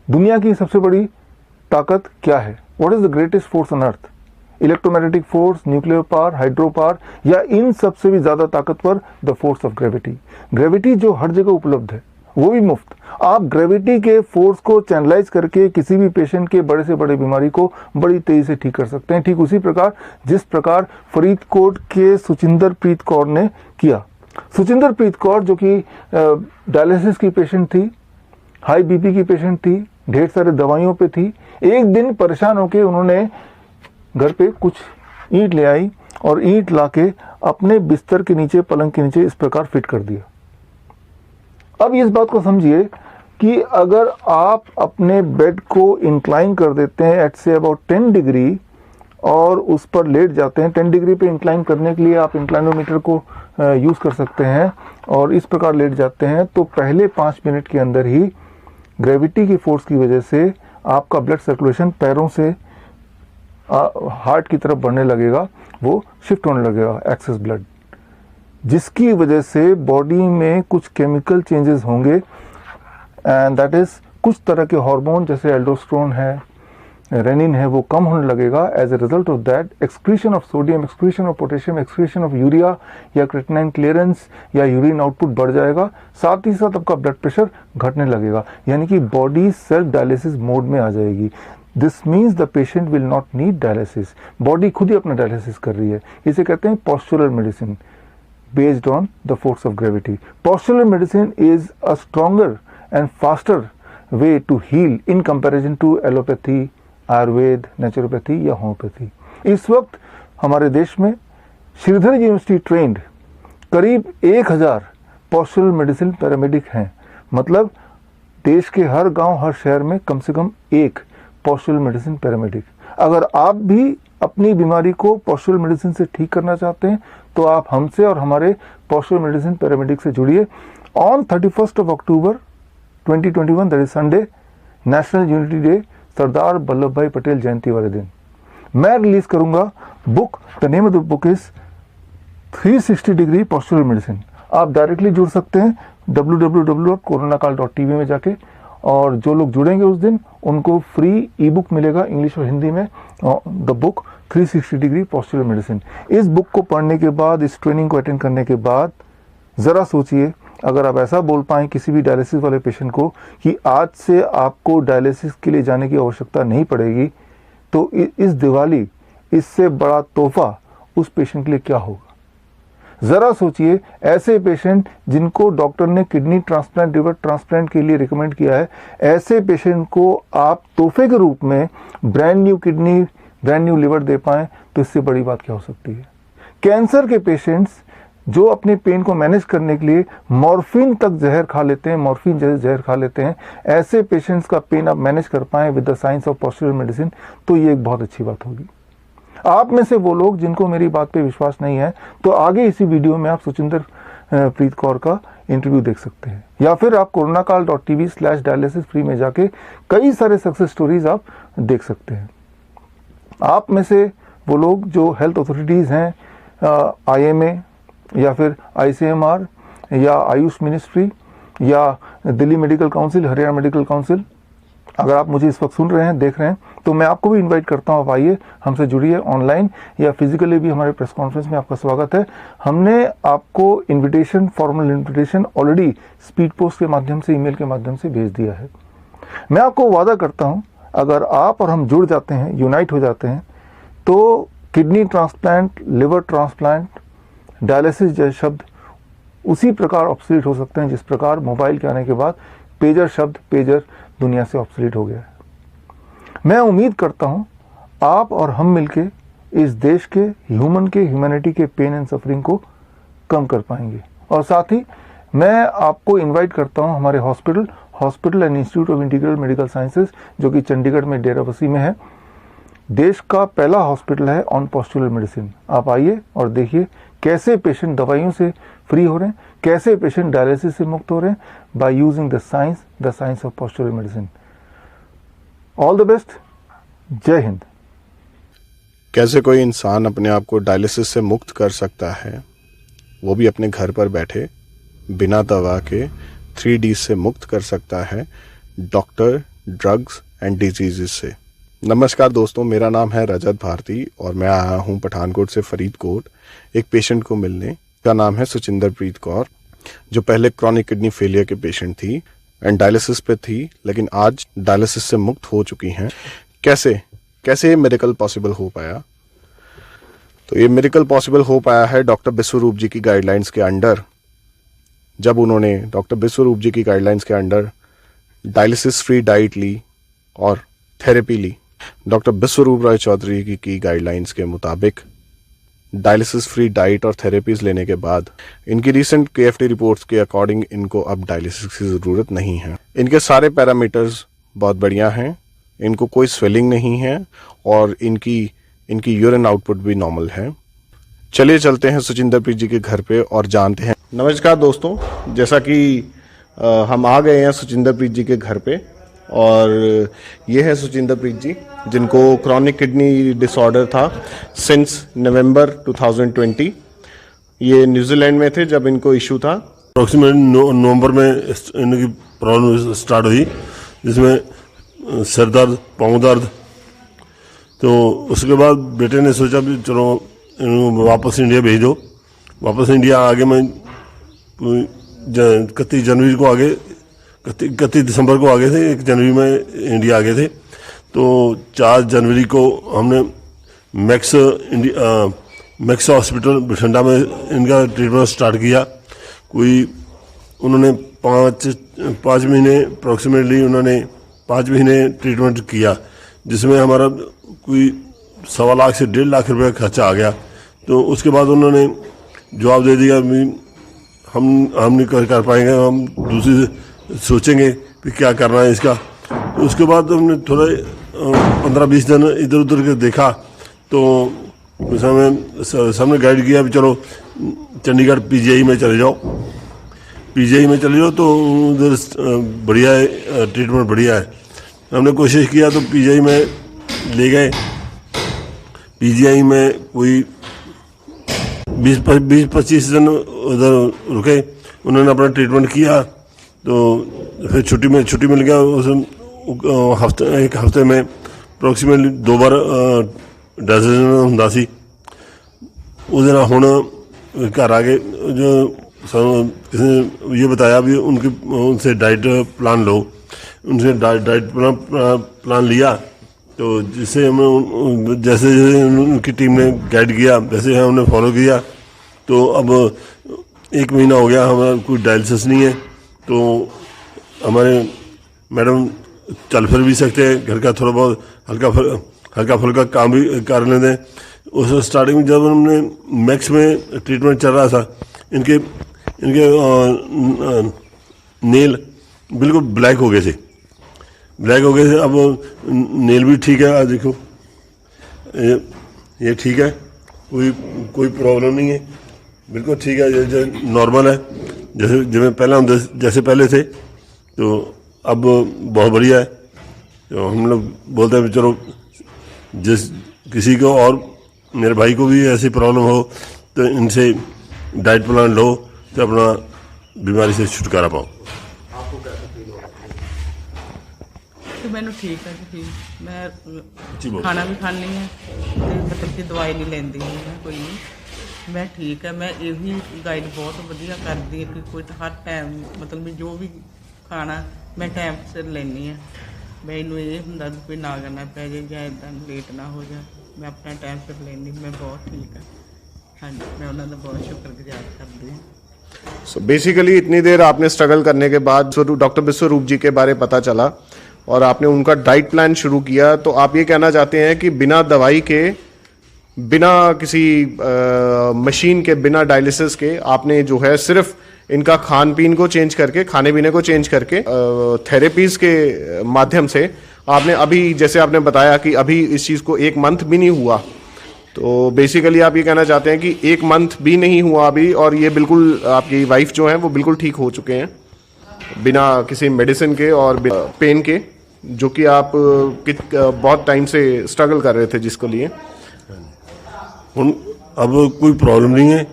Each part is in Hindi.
दुनिया की सबसे बड़ी ताकत क्या है? What is the greatest force on earth? Electromagnetic force, nuclear power, hydro power, या इन सबसे भी ज्यादा ताकतवर the force of gravity. Gravity जो हर जगह उपलब्ध है, वो भी मुफ्त। आप ग्रेविटी के फोर्स को चैनलाइज करके किसी भी पेशेंट के बड़े से बड़े बीमारी को बड़ी तेजी से ठीक कर सकते हैं। ठीक उसी प्रकार जिस प्रकार फरीदकोट के सुचिंदर प्रीत कौर ने किया। सुचिंदर प्रीत कौर जो कि डायलिसिस की पेशेंट थी, हाई बीपी की पेशेंट थी, ढेर सारे दवाइयों पे थी। एक दिन परेशान होकर उन्होंने घर पे कुछ ईंट ले आई और ईंट लाके अपने बिस्तर के नीचे, पलंग के नीचे इस प्रकार फिट कर दिया। अब इस बात को समझिए कि अगर आप अपने बेड को इंक्लाइन कर देते हैं एट से अबाउट 10 डिग्री और उस पर लेट जाते हैं, 10 डिग्री पे इंक्लाइन करने के लिए आप इंक्लाइनोमीटर को यूज़ कर सकते हैं, और इस प्रकार लेट जाते हैं, तो पहले 5 मिनट के अंदर ही ग्रेविटी की फोर्स की वजह से आपका ब्लड सर्कुलेशन पैरों से हार्ट की तरफ बढ़ने लगेगा, वो शिफ्ट होने लगेगा एक्सेस ब्लड, जिसकी वजह से बॉडी में कुछ केमिकल चेंजेस होंगे, एंड दैट इज कुछ तरह के हार्मोन जैसे एल्डोस्टेरोन है, रेनिन है, वो कम होने लगेगा। As a result of that excretion of sodium, excretion of potassium, excretion of urea या क्रिएटिनिन क्लियरेंस या यूरिन आउटपुट बढ़ जाएगा। साथ ही साथ आपका ब्लड प्रेशर घटने लगेगा, यानी कि बॉडी सेल्फ डायलिसिस मोड में आ जाएगी। This means the patient will not need dialysis, body खुद ही अपना डायलिसिस कर रही है। इसे कहते हैं postural medicine based on the force of gravity. Postural medicine is a stronger and faster way to heal in comparison to allopathy, Ayurveda, naturopathy या होम्योपैथी। इस वक्त हमारे देश में श्रीधर यूनिवर्सिटी ट्रेंड करीब 1000 पोस्चुरल मेडिसिन पैरामेडिक हैं। मतलब देश के हर गांव, हर शहर में कम से कम एक पोस्चुरल मेडिसिन पैरामेडिक। अगर आप भी अपनी बीमारी को पोस्चुरल मेडिसिन से ठीक करना चाहते हैं तो आप हमसे और हमारे पोस्चुरल मेडिसिन पैरामेडिक से जुड़िए। On 31 October 2021, that is Sunday, national unity day, Sardar Vallabhbhai Patel जयंती वाले दिन, मैं रिलीज करूंगा book. The name of the book is 360 degree postural medicine. आप डायरेक्टली जुड़ सकते हैं www.coronakal.tv में जाके, और जो लोग जुड़ेंगे उस दिन उनको फ्री ई बुक मिलेगा इंग्लिश और हिंदी में, the book 360 degree postural medicine. इस बुक को पढ़ने के बाद, इस ट्रेनिंग को अटेंड करने के बाद ज़रा सोचिए, अगर आप ऐसा बोल पाएँ किसी भी डायलिसिस वाले पेशेंट को कि आज से आपको डायलिसिस के लिए जाने की आवश्यकता नहीं पड़ेगी, तो इस दिवाली इससे बड़ा तोहफा उस पेशेंट के लिए क्या होगा। ज़रा सोचिए, ऐसे पेशेंट जिनको डॉक्टर ने किडनी ट्रांसप्लांट, लिवर ट्रांसप्लांट के लिए रिकमेंड किया है, ऐसे पेशेंट को आप तोहफे के रूप में brand new kidney, brand new liver दे पाएँ, तो इससे बड़ी बात क्या हो सकती है। कैंसर के पेशेंट्स जो अपने पेन को मैनेज करने के लिए मॉर्फिन तक जहर खा लेते हैं, मॉर्फिन जैसे जहर खा लेते हैं, ऐसे पेशेंट्स का पेन आप मैनेज कर पाएँ with the science of postural medicine, तो ये एक बहुत अच्छी बात होगी। आप में से वो लोग जिनको मेरी बात पे विश्वास नहीं है, तो आगे इसी वीडियो में आप सुचिंदर प्रीत कौर का इंटरव्यू देख सकते हैं, या फिर आप coronakal.tv/dialysis फ्री में जाके कई सारे सक्सेस स्टोरीज आप देख सकते हैं। आप में से वो लोग जो हेल्थ अथॉरिटीज़ हैं, IMA या फिर ICMR या आयुष मिनिस्ट्री या Delhi medical council, Haryana medical council, अगर आप मुझे इस वक्त सुन रहे हैं, देख रहे हैं, तो मैं आपको भी इनवाइट करता हूं, आप आइए, हमसे जुड़िए। ऑनलाइन या फिजिकली भी हमारे प्रेस कॉन्फ्रेंस में आपका स्वागत है। हमने आपको invitation, formal invitation already speed post के माध्यम से, ईमेल के माध्यम से भेज दिया है। मैं आपको वादा करता हूं, अगर आप और हम जुड़ जाते हैं, यूनाइट हो जाते हैं, तो kidney transplant, liver transplant, dialysis जैसे शब्द उसी प्रकार ऑब्सोलीट हो सकते हैं जिस प्रकार मोबाइल के आने के बाद पेजर शब्द, पेजर दुनिया से ऑब्सोलीट हो गया है। मैं उम्मीद करता हूं आप और हम मिलके इस देश के ह्यूमैनिटी के पेन एंड सफरिंग को कम कर पाएंगे। और साथ ही मैं आपको इनवाइट करता हूं हमारे hospital and institute of integral medical sciences, जो कि चंडीगढ़ में डेराबस्सी में है। देश का पहला हॉस्पिटल है ऑन पोस्चुरल मेडिसिन। आप आइए और देखिए कैसे पेशेंट दवाइयों से फ्री हो रहे हैं, कैसे पेशेंट डायलिसिस से मुक्त हो रहे हैं, by using the science of postural medicine. All the best, जय हिंद। कैसे कोई इंसान अपने आप को डायलिसिस से मुक्त कर सकता है, वो भी अपने घर पर बैठे बिना दवा के 3D से मुक्त कर सकता है। डॉक्टर ड्रग्स एंड डिजीजेस से। नमस्कार दोस्तों, मेरा नाम है रजत भारती और मैं आया हूँ पठानकोट से फरीदकोट एक पेशेंट को मिलने। का नाम है सुचिंदरप्रीत कौर, जो पहले क्रॉनिक किडनी फेलियर के पेशेंट थी एंड डायलिसिस पे थी, लेकिन आज डायलिसिस से मुक्त हो चुकी हैं। कैसे ये मेडिकल पॉसिबल हो पाया? तो ये मेडिकल पॉसिबल हो पाया है डॉक्टर विश्वरूप जी की गाइडलाइंस के अंडर। जब उन्होंने डॉक्टर विश्वरूप जी की गाइडलाइंस के अंडर डायलिसिस फ्री डाइट ली और थेरेपी ली। डॉक्टर विश्वरूप राय चौधरी की गाइडलाइंस के मुताबिक डायलिसिस फ्री डाइट और थेरेपीज लेने के बाद इनकी रीसेंट KFT रिपोर्ट्स के अकॉर्डिंग इनको अब डायलिसिस की ज़रूरत नहीं है। इनके सारे पैरामीटर्स बहुत बढ़िया हैं, इनको कोई स्वेलिंग नहीं है और इनकी यूरिन आउटपुट भी नॉर्मल है। चलिए चलते हैं सुचिंदरप्रीत जी के घर पे और जानते हैं। नमस्कार दोस्तों, जैसा कि हम आ गए हैं सुचिंदरप्रीत जी के घर पे और ये है सुचिंदरप्रीत जी, जिनको क्रॉनिक किडनी डिसऑर्डर था सिंस नवंबर 2020। ये न्यूजीलैंड में थे जब इनको इशू था। अप्रोक्सीमेट नवंबर में इनकी प्रॉब्लम स्टार्ट हुई, जिसमें सर दर्द, पाँव दर्द। तो उसके बाद बेटे ने सोचा भी चलो इनको वापस इंडिया भेज दो। वापस इंडिया आगे मैं 31 जनवरी को आगे 31 दिसंबर को आगे थे, 1 जनवरी में इंडिया आ गए थे। तो 4 जनवरी को हमने मैक्स हॉस्पिटल बठिंडा में इनका ट्रीटमेंट स्टार्ट किया। उन्होंने 5 महीने अप्रोक्सीमेटली उन्होंने 5 महीने ट्रीटमेंट किया, जिसमें हमारा कोई 1.25 लाख से 1.5 लाख रुपये खर्चा आ गया। तो उसके बाद उन्होंने जवाब दे दिया हम नहीं कर पाएंगे, हम दूसरी सोचेंगे कि क्या करना है इसका। उसके बाद हमने थोड़ा 15-20 दिन इधर उधर के देखा, तो सबने गाइड किया भी चलो चंडीगढ़ PGI में चले जाओ। PGI में चले जाओ तो उधर बढ़िया है, ट्रीटमेंट बढ़िया है। हमने कोशिश किया तो PGI में ले गए। PGI में कोई 20-25 दिन उधर रुके, उन्होंने अपना ट्रीटमेंट किया। तो फिर छुट्टी मिल गया। उस एक हफ्ते में अप्रोक्सीमेटली 2 बार डायलिसिस ਹੁੰਦਾ ਸੀ। उस दिन ਹੁਣ घर आ गए, जो किसी ने ये बताया भी उनसे डाइट प्लान लो। उनसे डाइट प्लान लिया, तो जिससे हमें जैसे उनकी टीम ने गाइड किया वैसे हमने फॉलो किया। तो अब 1 महीना हो गया, हमारा कोई डायलिसिस नहीं है। तो हमारे मैडम चल फिर भी सकते हैं, घर का थोड़ा बहुत हल्का फुल्का काम भी कर लेते हैं। उस स्टार्टिंग में जब हमने मैक्स में ट्रीटमेंट चल रहा था, इनके नेल बिल्कुल ब्लैक हो गए थे। अब नेल भी ठीक है, आज देखो ये ठीक है, कोई प्रॉब्लम नहीं है, बिल्कुल ठीक है, ये नॉर्मल है जैसे पहले थे। तो अब बहुत बढ़िया है। तो हम लोग बोलते हैं चलो किसी को और मेरे भाई को भी ऐसी प्रॉब्लम हो तो इनसे डाइट प्लान लो तो अपना बीमारी से छुटकारा पाओ। तो मैंने ठीक है जी, मैं खाना भी खानी है, मतलब कि दवाई नहीं लेंदी मैं कोई नहीं, मैं ठीक है। मैं यही गाइड बहुत वधिया करदी है कि कोई हर टाइम मतलब भी जो भी खाना मैं टाइम सिर लेनी है। मैनू ये हुंदा भी कोई ना करना पै जाए या इदा लेट ना हो जाए, मैं अपना टाइम सिर लेनी, मैं बहुत ठीक है। हाँ जी, मैं उन्होंने बहुत शुक्रगुजार करती हूँ। सो बेसिकली इतनी देर आपने स्ट्रगल करने के बाद डॉक्टर विश्वरूप जी के बारे पता चला और आपने उनका डाइट प्लान शुरू किया। तो आप ये कहना चाहते हैं कि बिना दवाई के, बिना किसी मशीन के, बिना डायलिसिस के आपने जो है सिर्फ इनका खान पीन को चेंज करके, खाने पीने को चेंज करके, थेरेपीज के माध्यम से आपने अभी, जैसे आपने बताया कि अभी इस चीज़ को 1 मंथ भी नहीं हुआ, तो बेसिकली आप ये कहना चाहते हैं कि 1 मंथ भी नहीं हुआ अभी और ये बिल्कुल आपकी वाइफ जो है वो बिल्कुल ठीक हो चुके हैं बिना किसी मेडिसिन के और पेन के, जो कि आप बहुत टाइम से स्ट्रगल कर रहे थे जिसको लिए। अब कोई प्रॉब्लम नहीं है।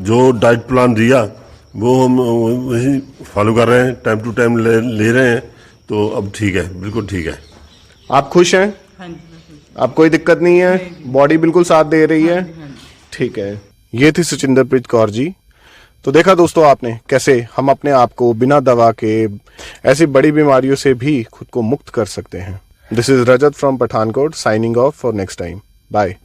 जो डाइट प्लान दिया वो हम वही फॉलो कर रहे हैं, टाइम टू टाइम ले रहे हैं। तो अब ठीक है, बिल्कुल ठीक है। आप खुश हैं? हाँ जी मैं खुश आप कोई दिक्कत नहीं है? बॉडी बिल्कुल साथ दे रही है? हूँ। हाँ जी। ठीक है। ये थी सुचिंदरप्रीत कौर जी। तो देखा दोस्तों आपने कैसे हम अपने आप को बिना दवा के ऐसी बड़ी बीमारियों से भी खुद को मुक्त कर सकते हैं। This is Rajat from Pathankot signing off for next time. Bye.